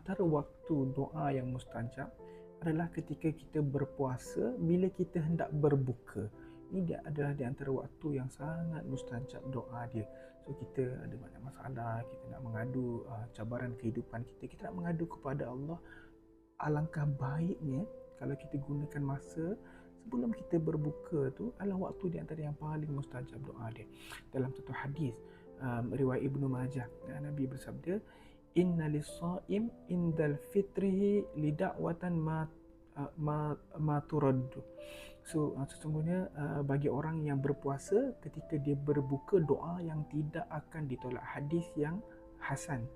antara waktu doa yang mustajab adalah ketika kita berpuasa bila kita hendak berbuka. Ini dia adalah di antara waktu yang sangat mustajab doa dia. So kita ada banyak masalah, kita nak mengadu cabaran kehidupan kita nak mengadu kepada Allah. Alangkah baiknya kalau kita gunakan masa sebelum kita berbuka tu adalah waktu di antara yang paling mustajab doa dia. Dalam satu hadis riwayat Ibnu Majah, Nabi bersabda, inna lis-shaim indal fitrihi lida'watan ma turaddu. So sesungguhnya bagi orang yang berpuasa ketika dia berbuka doa yang tidak akan ditolak. Hadis yang hasan.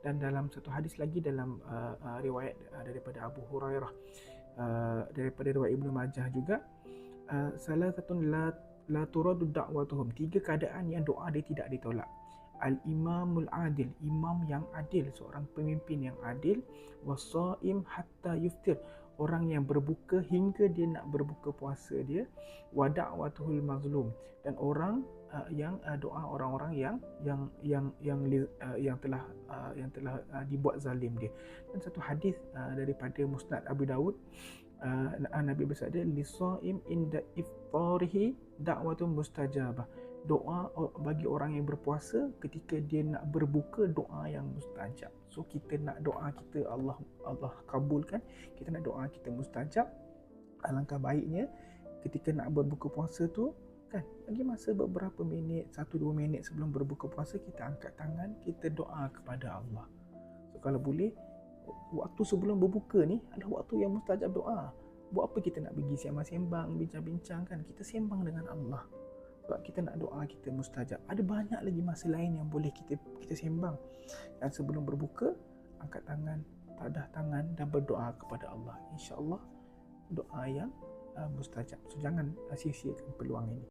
Dan dalam satu hadis lagi dalam riwayat daripada Abu Hurairah, daripada riwayat Ibnu Majah juga, salasatun la turaddu da'watuhum, 3 keadaan yang doa dia tidak ditolak. Al-imamul adil, imam yang adil, seorang pemimpin yang adil. Wasaim hatta yuftir, orang yang berbuka hingga dia nak berbuka puasa dia. Wa da'watuhul mazlum, dan orang yang doa orang-orang yang telah dibuat zalim dia. Dan satu hadis daripada Musnad Abu Dawud, Nabi bersabda, lisaim inda iftarihi da'watun mustajabah, doa bagi orang yang berpuasa ketika dia nak berbuka, doa yang mustajab. So kita nak doa kita Allah kabulkan, kita nak doa kita mustajab. Alangkah baiknya ketika nak berbuka puasa tu kan, bagi masa beberapa minit, 1-2 minit sebelum berbuka puasa, kita angkat tangan, kita doa kepada Allah. So kalau boleh, waktu sebelum berbuka ni adalah waktu yang mustajab doa. Buat apa kita nak pergi sembang-sembang, bincang-bincang kan? Kita sembang dengan Allah. Sebab kita nak doa kita mustajab. Ada banyak lagi masa lain yang boleh kita sembang. Dan sebelum berbuka, angkat tangan, tadah tangan dan berdoa kepada Allah. InsyaAllah doa yang mustajab. So jangan sia-siakan peluang ini.